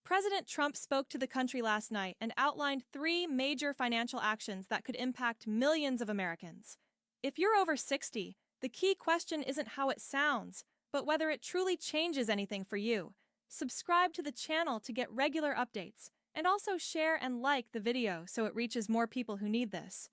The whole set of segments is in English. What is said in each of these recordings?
President Trump spoke to the country last night and outlined three major financial actions that could impact millions of Americans. If you're over 60, the key question isn't how it sounds, but whether it truly changes anything for you. Subscribe to the channel to get regular updates, and also share and like the video so it reaches more people who need this.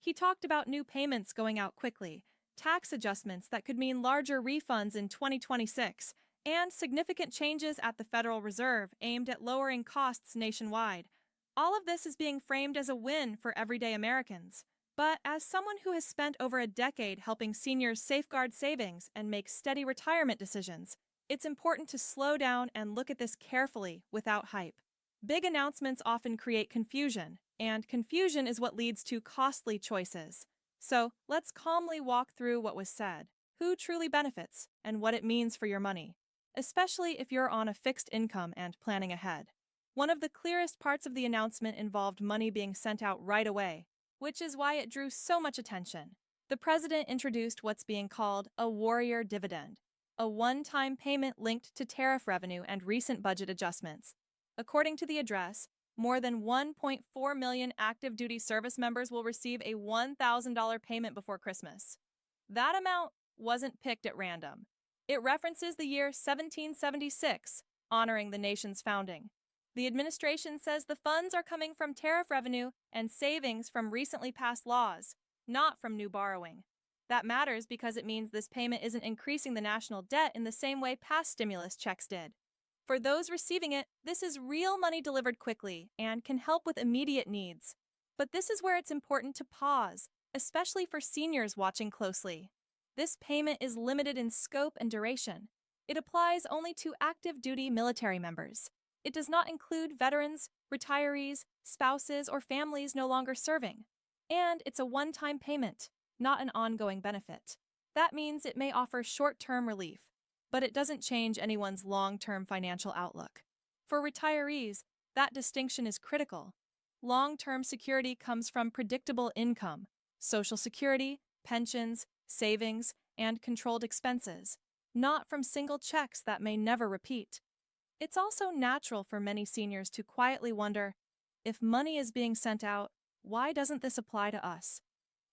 He talked about new payments going out quickly, tax adjustments that could mean larger refunds in 2026, and significant changes at the Federal Reserve aimed at lowering costs nationwide. All of this is being framed as a win for everyday Americans. But as someone who has spent over a decade helping seniors safeguard savings and make steady retirement decisions, it's important to slow down and look at this carefully without hype. Big announcements often create confusion, and confusion is what leads to costly choices. So let's calmly walk through what was said, who truly benefits, and what it means for your money, especially if you're on a fixed income and planning ahead. One of the clearest parts of the announcement involved money being sent out right away, which is why it drew so much attention. The president introduced what's being called a warrior dividend, a one-time payment linked to tariff revenue and recent budget adjustments. According to the address, more than 1.4 million active duty service members will receive a $1,000 payment before Christmas. That amount wasn't picked at random. It references the year 1776, honoring the nation's founding. The administration says the funds are coming from tariff revenue and savings from recently passed laws, not from new borrowing. That matters because it means this payment isn't increasing the national debt in the same way past stimulus checks did. For those receiving it, this is real money delivered quickly and can help with immediate needs. But this is where it's important to pause, especially for seniors watching closely. This payment is limited in scope and duration. It applies only to active duty military members. It does not include veterans, retirees, spouses, or families no longer serving. And it's a one-time payment, not an ongoing benefit. That means it may offer short-term relief, but it doesn't change anyone's long-term financial outlook. For retirees, that distinction is critical. Long-term security comes from predictable income, Social Security, pensions, savings, and controlled expenses, not from single checks that may never repeat. It's also natural for many seniors to quietly wonder, if money is being sent out, why doesn't this apply to us?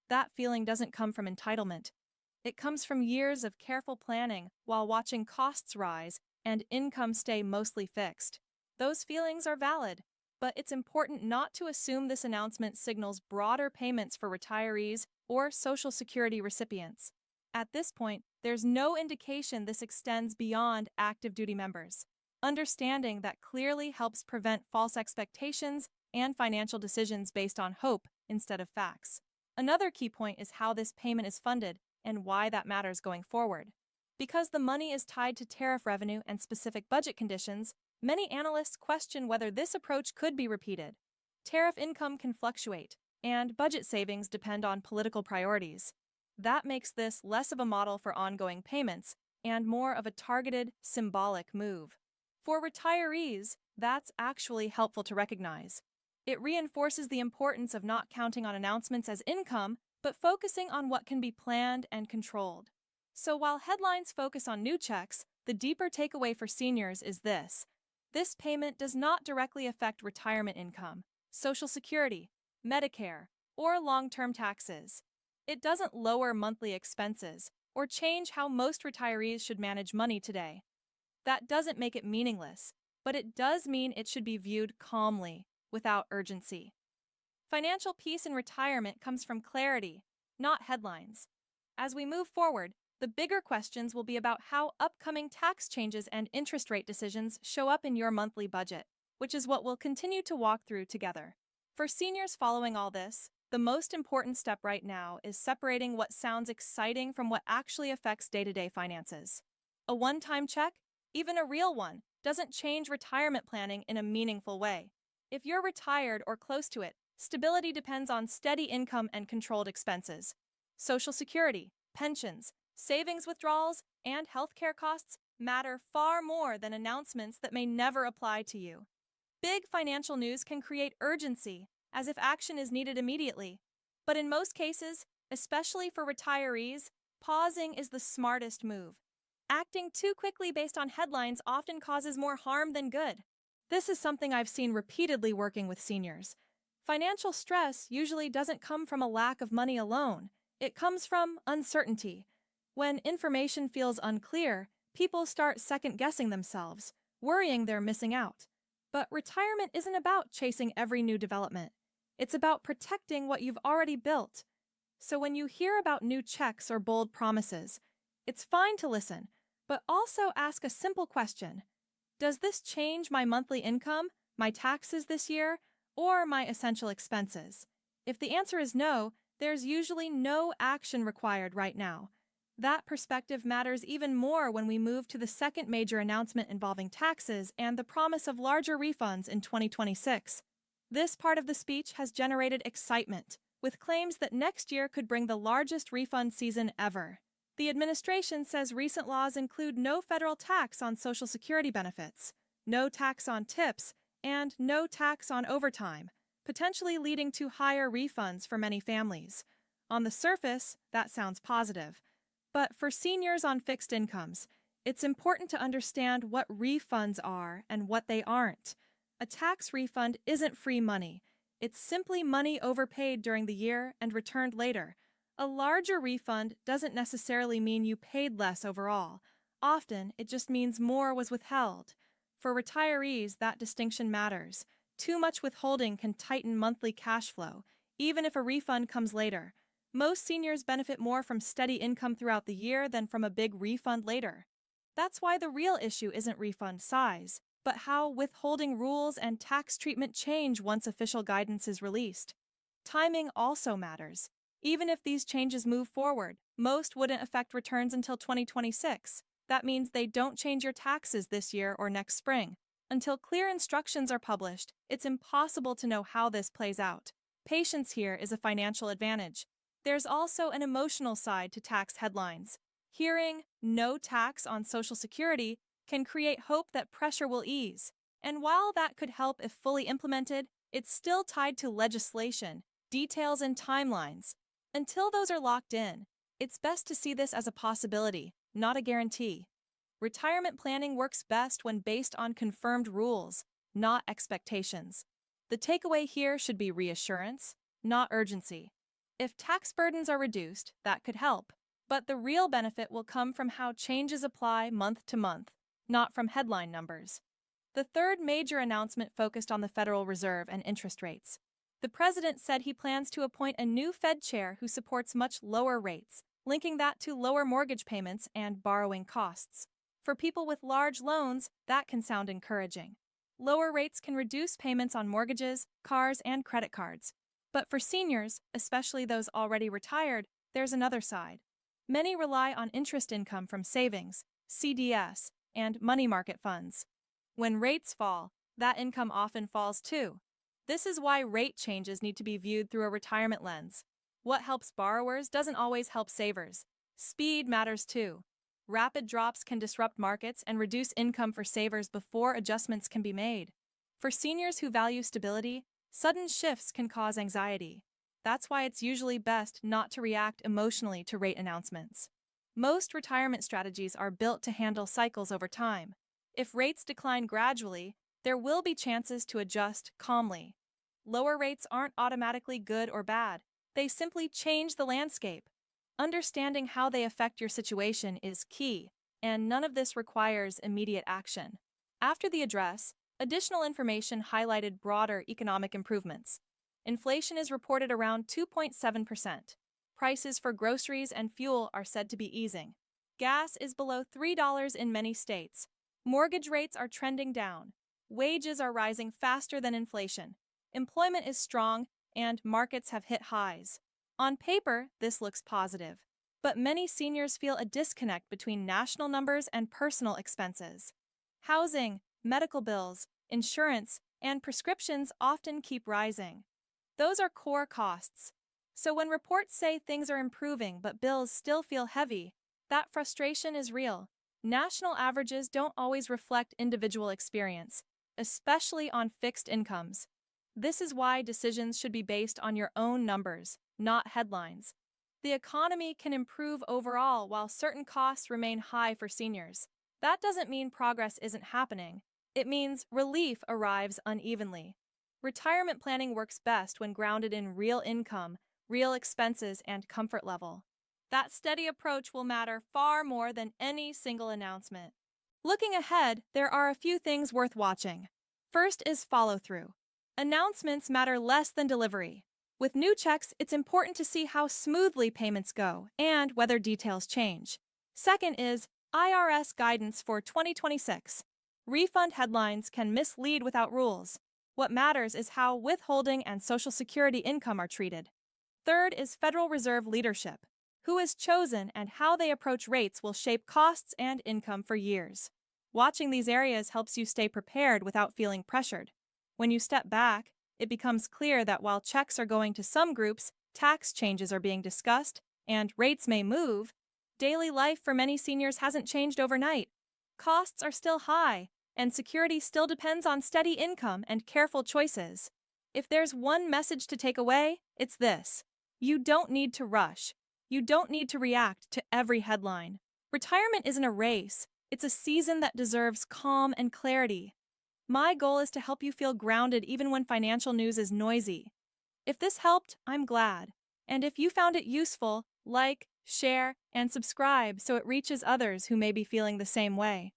That feeling doesn't come from entitlement. It comes from years of careful planning while watching costs rise and income stay mostly fixed. Those feelings are valid, but it's important not to assume this announcement signals broader payments for retirees or Social Security recipients. At this point, there's no indication this extends beyond active duty members. Understanding that clearly helps prevent false expectations and financial decisions based on hope instead of facts. Another key point is how this payment is funded and why that matters going forward. Because the money is tied to tariff revenue and specific budget conditions, many analysts question whether this approach could be repeated. Tariff income can fluctuate, and budget savings depend on political priorities. That makes this less of a model for ongoing payments and more of a targeted, symbolic move. For retirees, that's actually helpful to recognize. It reinforces the importance of not counting on announcements as income, but focusing on what can be planned and controlled. So while headlines focus on new checks, the deeper takeaway for seniors is this. This payment does not directly affect retirement income, Social Security, Medicare, or long-term taxes. It doesn't lower monthly expenses or change how most retirees should manage money today. That doesn't make it meaningless, but it does mean it should be viewed calmly, without urgency. Financial peace in retirement comes from clarity, not headlines. As we move forward, the bigger questions will be about how upcoming tax changes and interest rate decisions show up in your monthly budget, which is what we'll continue to walk through together. For seniors following all this, the most important step right now is separating what sounds exciting from what actually affects day-to-day finances. A one-time check, even a real one, doesn't change retirement planning in a meaningful way. If you're retired or close to it, stability depends on steady income and controlled expenses. Social Security, pensions, savings withdrawals, and healthcare costs matter far more than announcements that may never apply to you. Big financial news can create urgency, as if action is needed immediately. But in most cases, especially for retirees, pausing is the smartest move. Acting too quickly based on headlines often causes more harm than good. This is something I've seen repeatedly working with seniors. Financial stress usually doesn't come from a lack of money alone, it comes from uncertainty. When information feels unclear, people start second guessing themselves, worrying they're missing out. But retirement isn't about chasing every new development. It's about protecting what you've already built. So when you hear about new checks or bold promises, it's fine to listen, but also ask a simple question. Does this change my monthly income, my taxes this year, or my essential expenses? If the answer is no, there's usually no action required right now. That perspective matters even more when we move to the second major announcement involving taxes and the promise of larger refunds in 2026. This part of the speech has generated excitement, with claims that next year could bring the largest refund season ever. The administration says recent laws include no federal tax on Social Security benefits, no tax on tips, and no tax on overtime, potentially leading to higher refunds for many families. On the surface, that sounds positive. But for seniors on fixed incomes, it's important to understand what refunds are and what they aren't. A tax refund isn't free money. It's simply money overpaid during the year and returned later. A larger refund doesn't necessarily mean you paid less overall. Often, it just means more was withheld. For retirees, that distinction matters. Too much withholding can tighten monthly cash flow, even if a refund comes later. Most seniors benefit more from steady income throughout the year than from a big refund later. That's why the real issue isn't refund size, but how withholding rules and tax treatment change once official guidance is released. Timing also matters. Even if these changes move forward, most wouldn't affect returns until 2026. That means they don't change your taxes this year or next spring. Until clear instructions are published, it's impossible to know how this plays out. Patience here is a financial advantage. There's also an emotional side to tax headlines. Hearing "no tax on Social Security" can create hope that pressure will ease. And while that could help if fully implemented, it's still tied to legislation, details, and timelines. Until those are locked in, it's best to see this as a possibility, not a guarantee. Retirement planning works best when based on confirmed rules, not expectations. The takeaway here should be reassurance, not urgency. If tax burdens are reduced, that could help, but the real benefit will come from how changes apply month to month, not from headline numbers. The third major announcement focused on the Federal Reserve and interest rates. The president said he plans to appoint a new Fed chair who supports much lower rates, linking that to lower mortgage payments and borrowing costs. For people with large loans, that can sound encouraging. Lower rates can reduce payments on mortgages, cars, and credit cards. But for seniors, especially those already retired, there's another side. Many rely on interest income from savings, CDS, and money market funds. When rates fall, that income often falls too. This is why rate changes need to be viewed through a retirement lens. What helps borrowers doesn't always help savers. Speed matters too. Rapid drops can disrupt markets and reduce income for savers before adjustments can be made. For seniors who value stability, sudden shifts can cause anxiety. That's why it's usually best not to react emotionally to rate announcements. Most retirement strategies are built to handle cycles over time. If rates decline gradually, there will be chances to adjust calmly. Lower rates aren't automatically good or bad. They simply change the landscape. Understanding how they affect your situation is key, and none of this requires immediate action. After the address, additional information highlighted broader economic improvements. Inflation is reported around 2.7%. Prices for groceries and fuel are said to be easing. Gas is below $3 in many states. Mortgage rates are trending down. Wages are rising faster than inflation. Employment is strong, and markets have hit highs. On paper, this looks positive. But many seniors feel a disconnect between national numbers and personal expenses. Housing, medical bills, insurance, and prescriptions often keep rising. Those are core costs. So when reports say things are improving but bills still feel heavy, that frustration is real. National averages don't always reflect individual experience, especially on fixed incomes. This is why decisions should be based on your own numbers, not headlines. The economy can improve overall while certain costs remain high for seniors. That doesn't mean progress isn't happening. It means relief arrives unevenly. Retirement planning works best when grounded in real income, real expenses, and comfort level. That steady approach will matter far more than any single announcement. Looking ahead, there are a few things worth watching. First is follow through. Announcements matter less than delivery. With new checks, it's important to see how smoothly payments go and whether details change. Second is IRS guidance for 2026. Refund headlines can mislead without rules. What matters is how withholding and Social Security income are treated. Third is Federal Reserve leadership. Who is chosen and how they approach rates will shape costs and income for years. Watching these areas helps you stay prepared without feeling pressured. When you step back, it becomes clear that while checks are going to some groups, tax changes are being discussed, and rates may move, daily life for many seniors hasn't changed overnight. Costs are still high, and security still depends on steady income and careful choices. If there's one message to take away, it's this: you don't need to rush. You don't need to react to every headline. Retirement isn't a race, it's a season that deserves calm and clarity. My goal is to help you feel grounded even when financial news is noisy. If this helped, I'm glad. And if you found it useful, like, share, and subscribe so it reaches others who may be feeling the same way.